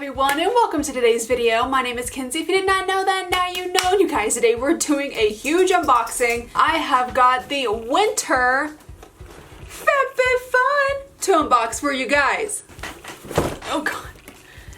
everyone, and welcome to today's video. My name is Kenzie. If you did not know that, now you know. You guys, today we're doing a huge unboxing. I have got the Winter Fabfitfun to unbox for you guys. Oh god,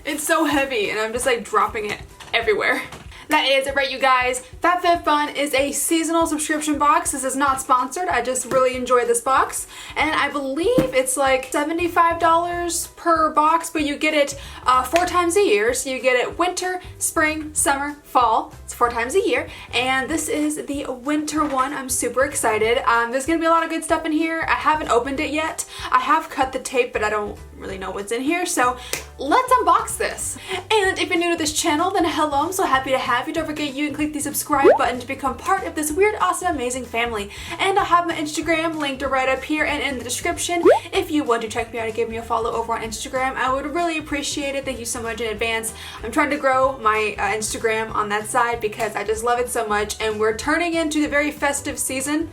it's so heavy and I'm just like dropping it everywhere. That is it, right, you guys. Fabfitfun is a seasonal subscription box. This is not sponsored. I just really enjoy this box. And I believe it's like $75 per box, but you get it 4 times a year. So you get it winter, spring, summer, fall. It's 4 times a year. And this is the winter one. I'm super excited. There's going to be a lot of good stuff in here. I haven't opened it yet. I have cut the tape, but I don't really know what's in here. So let's unbox this. And if you're new to this channel, then hello. I'm so happy to have you. Don't forget you can click the subscribe button to become part of this weird, awesome, amazing family. And I'll have my Instagram linked right up here and in the description. If you want to check me out and give me a follow over on Instagram, I would really appreciate it. Thank you so much in advance. I'm trying to grow my Instagram on that side because I just love it so much, and we're turning into the very festive season.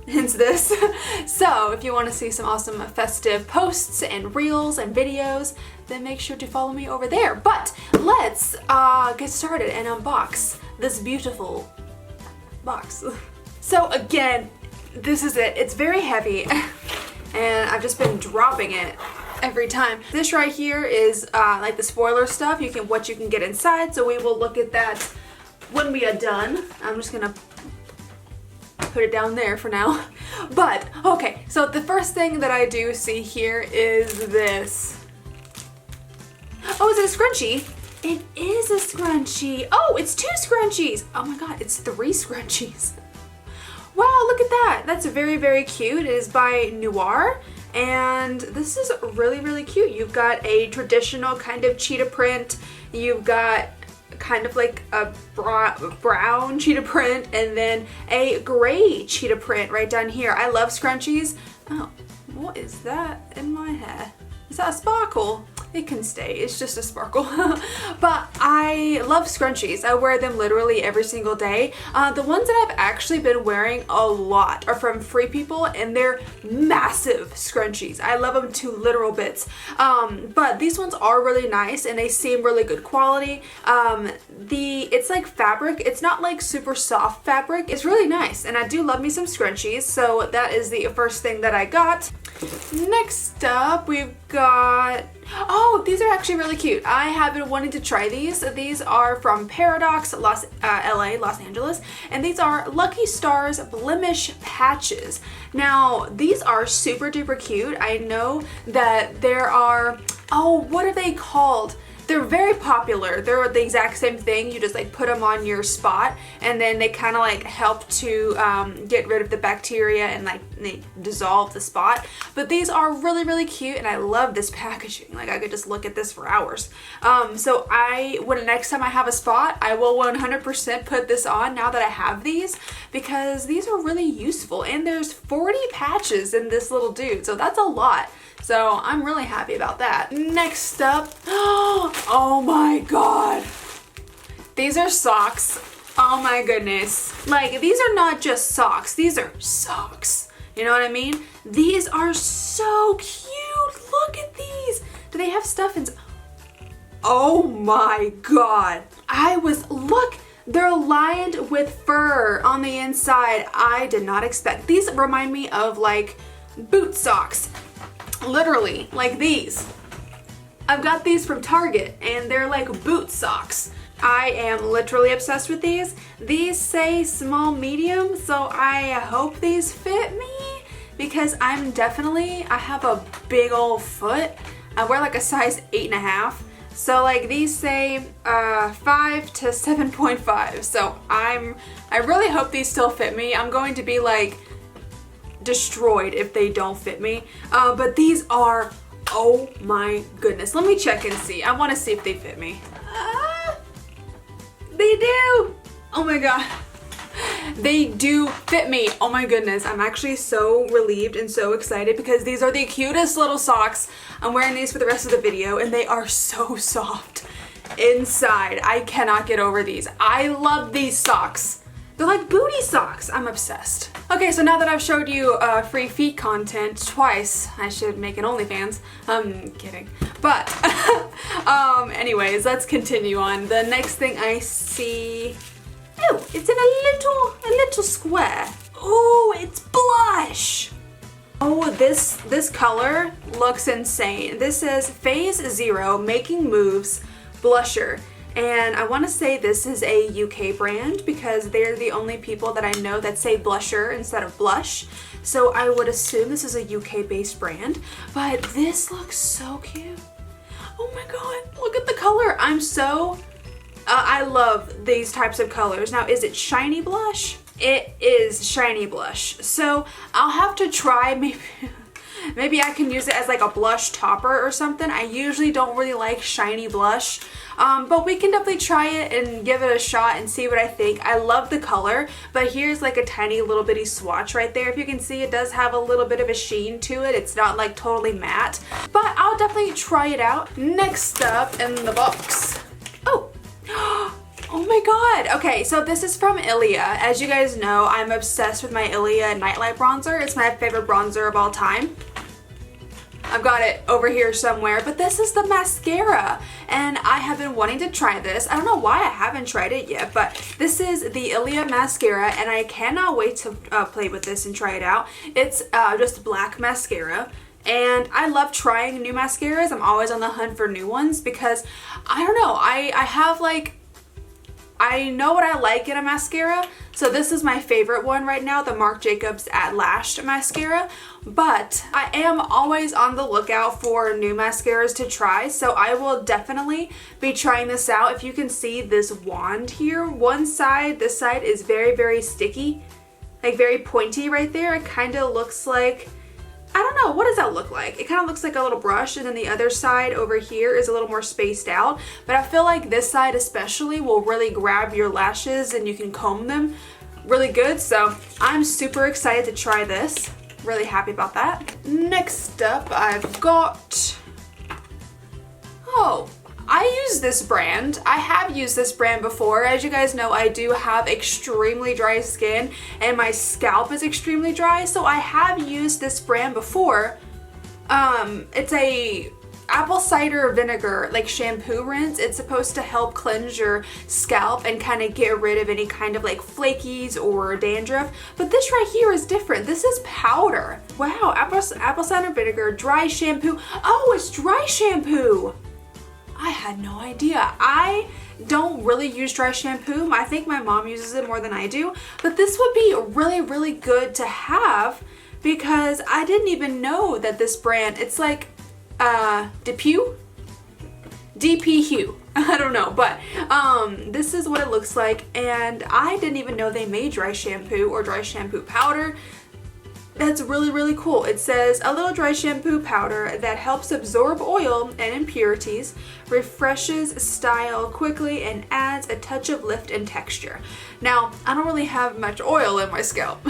Hence this. So if you want to see some awesome festive posts and reels and videos, then make sure to follow me over there. But let's get started and unbox this beautiful box. So again, this is it. It's very heavy and I've just been dropping it every time. This right here is like the spoiler stuff. What you can get inside. So we will look at that when we are done. I'm just gonna put it down there for now. But okay, so the first thing that I do see here is this. Oh, is it a scrunchie? It is a scrunchie. Oh, it's 2 scrunchies. Oh my god, it's 3 scrunchies. Wow, look at that. That's very, very cute. It is by Noir, and this is really, really cute. You've got a traditional kind of cheetah print. You've got kind of like a brown cheetah print, and then a gray cheetah print right down here. I love scrunchies. Oh, what is that in my hair? Is that a sparkle? It can stay, it's just a sparkle. But I love scrunchies. I wear them literally every single day. The ones that I've actually been wearing a lot are from Free People, and they're massive scrunchies. I love them to literal bits. But these ones are really nice and they seem really good quality. It's like fabric. It's not like super soft fabric. It's really nice, and I do love me some scrunchies. So that is the first thing that I got. Next up, we've got, oh, these are actually really cute. I have been wanting to try these. These are from Paradox, Los Angeles, and these are Lucky Stars Blemish patches. Now, these are super duper cute. I know that there are, oh, what are they called? They're very popular. They're the exact same thing. You just like put them on your spot, and then they kind of like help to get rid of the bacteria and like they dissolve the spot. But these are really, really cute, and I love this packaging. Like I could just look at this for hours. So when next time I have a spot, I will 100% put this on now that I have these, because these are really useful. And there's 40 patches in this little dude, so that's a lot. So I'm really happy about that. Next up, oh my god, these are socks. Oh my goodness. Like, these are not just socks, these are socks. You know what I mean? These are so cute. Look at these. Do they have stuff in? Oh my god. Look, they're lined with fur on the inside. I did not expect. These remind me of like boot socks. Literally, like these. I've got these from Target, and they're like boot socks. I am literally obsessed with these. These say small medium, so I hope these fit me, because I have a big old foot. I wear like a size 8.5. So like these say 5 to 7.5. So I really hope these still fit me. I'm going to be like destroyed if they don't fit me. But these are, oh my goodness. Let me check and see. I want to see if they fit me. They do. Oh my god. They do fit me. Oh my goodness. I'm actually so relieved and so excited, because these are the cutest little socks. I'm wearing these for the rest of the video, and they are so soft inside. I cannot get over these. I love these socks. They're like booty socks. I'm obsessed. Okay, so now that I've showed you free feet content twice, I should make an OnlyFans. I'm kidding. But Anyways, let's continue on. The next thing I see, oh, it's in a little square. Oh, it's blush. Oh, this color looks insane. This says Phase 0 Making Moves Blusher. And I want to say this is a UK brand because they're the only people that I know that say blusher instead of blush. So I would assume this is a UK based brand, but this looks so cute. Oh my god, look at the color. I'm so, I love these types of colors. Now, is it shiny blush? It is shiny blush. So I'll have to try, maybe I can use it as like a blush topper or something. I usually don't really like shiny blush, but we can definitely try it and give it a shot and see what I think. I love the color, but here's like a tiny little bitty swatch right there. If you can see, it does have a little bit of a sheen to it. It's not like totally matte, but I'll definitely try it out. Next up in the box. Oh. Oh my god. Okay, so this is from Ilia. As you guys know, I'm obsessed with my Ilia Nightlight Bronzer. It's my favorite bronzer of all time. I've got it over here somewhere, but this is the mascara, and I have been wanting to try this. I don't know why I haven't tried it yet, but this is the Ilia mascara, and I cannot wait to play with this and try it out. It's just black mascara. And I love trying new mascaras. I'm always on the hunt for new ones because, I don't know, I have like, I know what I like in a mascara, so this is my favorite one right now, the Marc Jacobs at Lash'd mascara, but I am always on the lookout for new mascaras to try, so I will definitely be trying this out. If you can see this wand here, one side, this side is very, very sticky, like very pointy right there. It kind of looks like, I don't know, what does that look like? It kind of looks like a little brush, and then the other side over here is a little more spaced out, but I feel like this side especially will really grab your lashes and you can comb them really good, so I'm super excited to try this. Really happy about that. Next up, I've got, oh, I use this brand. I have used this brand before. As you guys know, I do have extremely dry skin and my scalp is extremely dry, so I have used this brand before. It's a apple cider vinegar like shampoo rinse. It's supposed to help cleanse your scalp and kind of get rid of any kind of like flakies or dandruff, but this right here is different. This is powder. Wow, apple cider vinegar, dry shampoo. Oh, it's dry shampoo. I had no idea. I don't really use dry shampoo. I think my mom uses it more than I do, but this would be really, really good to have because I didn't even know that this brand, it's like DP Hue. I don't know, but this is what it looks like, and I didn't even know they made dry shampoo or dry shampoo powder. That's really, really cool. It says a little dry shampoo powder that helps absorb oil and impurities, refreshes style quickly, and adds a touch of lift and texture. Now, I don't really have much oil in my scalp.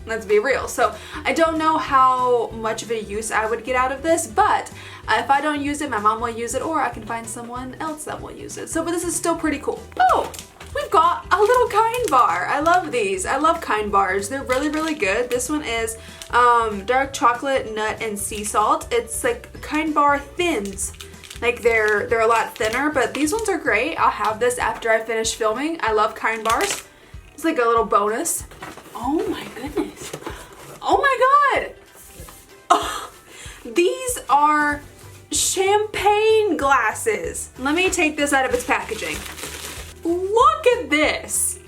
Let's be real. So I don't know how much of a use I would get out of this, but if I don't use it, my mom will use it, or I can find someone else that will use it. So, but this is still pretty cool. Oh! We've got a little Kind bar. I love these. I love Kind bars. They're really, really good. This one is dark chocolate, nut, and sea salt. It's like Kind bar thins. Like they're a lot thinner, but these ones are great. I'll have this after I finish filming. I love Kind bars. It's like a little bonus. Oh my goodness. Oh my god. Oh, these are champagne glasses. Let me take this out of its packaging. Look at this.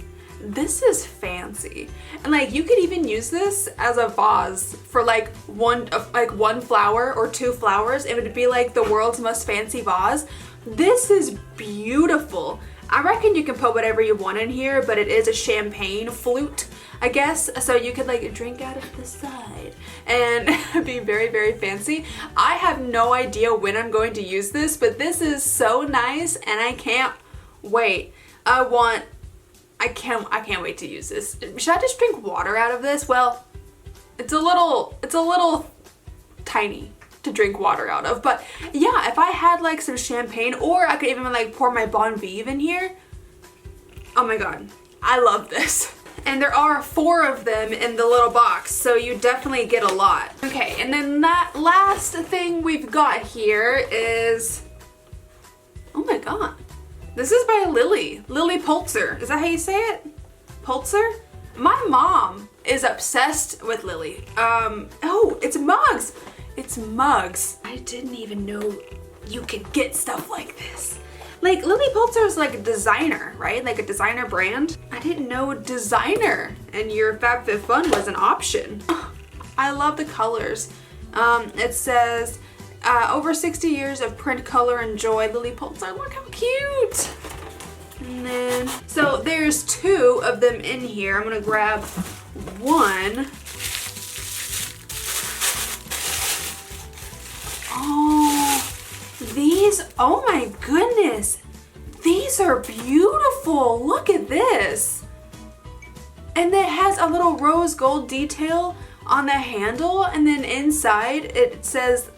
This is fancy. And like you could even use this as a vase for like one flower or two flowers. It would be like the world's most fancy vase. This is beautiful. I reckon you can put whatever you want in here, but it is a champagne flute, I guess. So you could like drink out of the side and be very, very fancy. I have no idea when I'm going to use this, but this is so nice and I can't wait. I can't wait to use this. Should I just drink water out of this? Well, it's a little tiny to drink water out of, but yeah, if I had like some champagne, or I could even like pour my Bon Vive in here. Oh my god, I love this. And there are 4 of them in the little box, so you definitely get a lot. Okay, and then that last thing we've got here is god. This is by Lily Pulitzer. Is that how you say it? Pulitzer? My mom is obsessed with Lily. Oh, it's mugs. It's mugs. I didn't even know you could get stuff like this. Like, Lily Pulitzer is like a designer, right? Like a designer brand. I didn't know designer and your FabFitFun was an option. I love the colors. It says, over 60 years of print, color, and joy. Lily Pulitzer, look how cute. And then, so there's 2 of them in here. I'm gonna grab one. Oh, these, oh my goodness. These are beautiful. Look at this. And it has a little rose gold detail on the handle, and then inside it says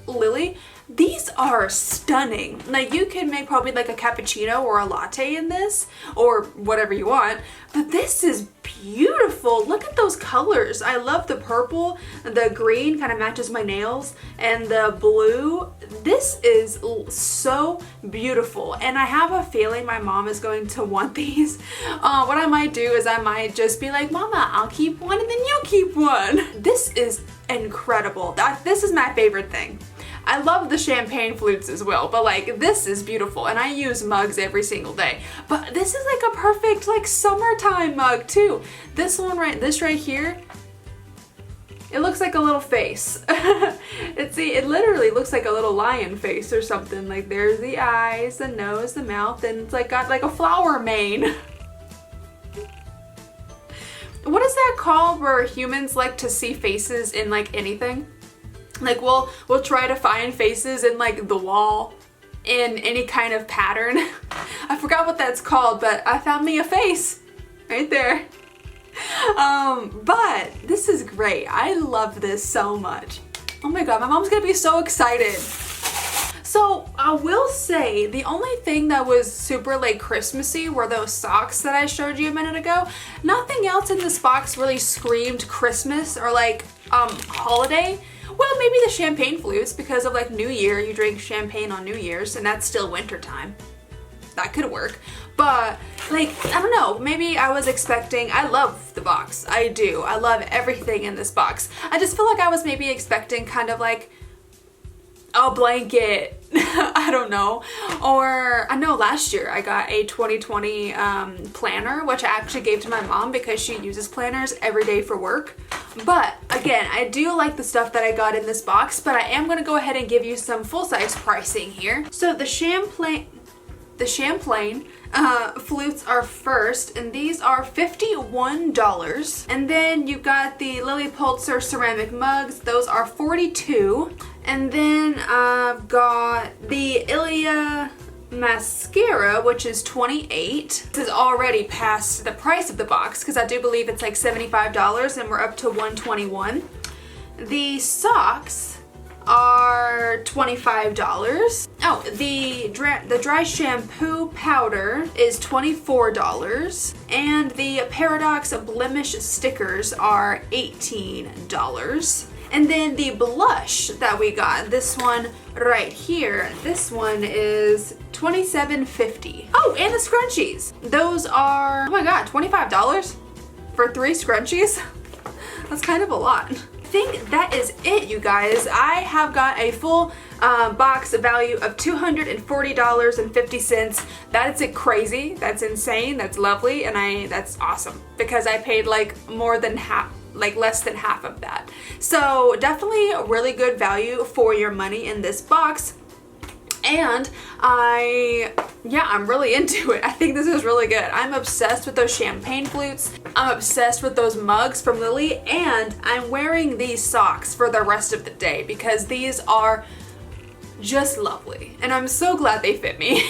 Lily. These are stunning. Like, you can make probably like a cappuccino or a latte in this, or whatever you want, but this is beautiful. Look at those colors. I love the purple. The green kind of matches my nails, and the blue. This is so beautiful, and I have a feeling my mom is going to want these. What I might do is I might just be like, Mama, I'll keep one and then you keep one. This is incredible. This is my favorite thing. I love the champagne flutes as well, but like, this is beautiful, and I use mugs every single day. But this is like a perfect like summertime mug too. This one this right here, it looks like a little face. It literally looks like a little lion face or something. Like, there's the eyes, the nose, the mouth, and it's like got like a flower mane. What is that called where humans like to see faces in like anything? Like, we'll try to find faces in like the wall in any kind of pattern. I forgot what that's called, but I found me a face right there. But this is great. I love this so much. Oh my god, my mom's gonna be so excited. So I will say the only thing that was super like Christmassy were those socks that I showed you a minute ago. Nothing else in this box really screamed Christmas or like holiday. Well, maybe the champagne flutes, because of like New Year, you drink champagne on New Year's, and that's still winter time. That could work. But like, I don't know, maybe I was expecting, I love the box. I do. I love everything in this box. I just feel like I was maybe expecting kind of like a blanket. I don't know. Or I know last year I got a 2020 planner, which I actually gave to my mom because she uses planners every day for work. But again, I do like the stuff that I got in this box, but I am gonna go ahead and give you some full-size pricing here. So the Champlain flutes are first, and these are $51. And then you got the Lily Pulitzer ceramic mugs, those are $42. And then I've got the Ilia mascara, which is $28. This is already past the price of the box because I do believe it's like $75 and we're up to $121. The socks are $25. Oh, the dry shampoo powder is $24, and the Paradox Blemish stickers are $18. And then the blush that we got, this one right here, this one is $27.50. Oh, and the scrunchies. Those are, oh my god, $25 for 3 scrunchies? That's kind of a lot. I think that is it, you guys. I have got a full box value of $240.50. That's crazy, that's insane, that's lovely, and that's awesome because I paid like more than half, like less than half of that. So definitely a really good value for your money in this box. And I'm really into it. I think this is really good. I'm obsessed with those champagne flutes. I'm obsessed with those mugs from Lily, and I'm wearing these socks for the rest of the day because these are just lovely, and I'm so glad they fit me.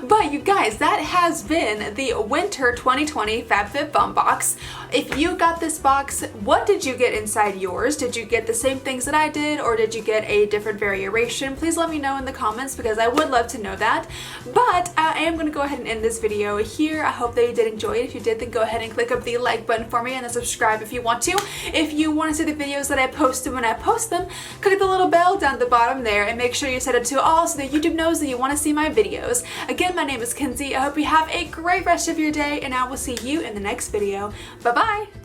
But you guys, that has been the Winter 2020 FabFitFun box. If you got this box, what did you get inside yours? Did you get the same things that I did, or did you get a different variation? Please let me know in the comments because I would love to know that. But I am going to go ahead and end this video here. I hope that you did enjoy it. If you did, then go ahead and click up the like button for me and then subscribe if you want to. If you want to see the videos that I post when I post them, click the little bell down the bottom there and make sure you set it to all so that YouTube knows that you want to see my videos. Again, my name is Kenzie. I hope you have a great rest of your day, and I will see you in the next video. Bye bye!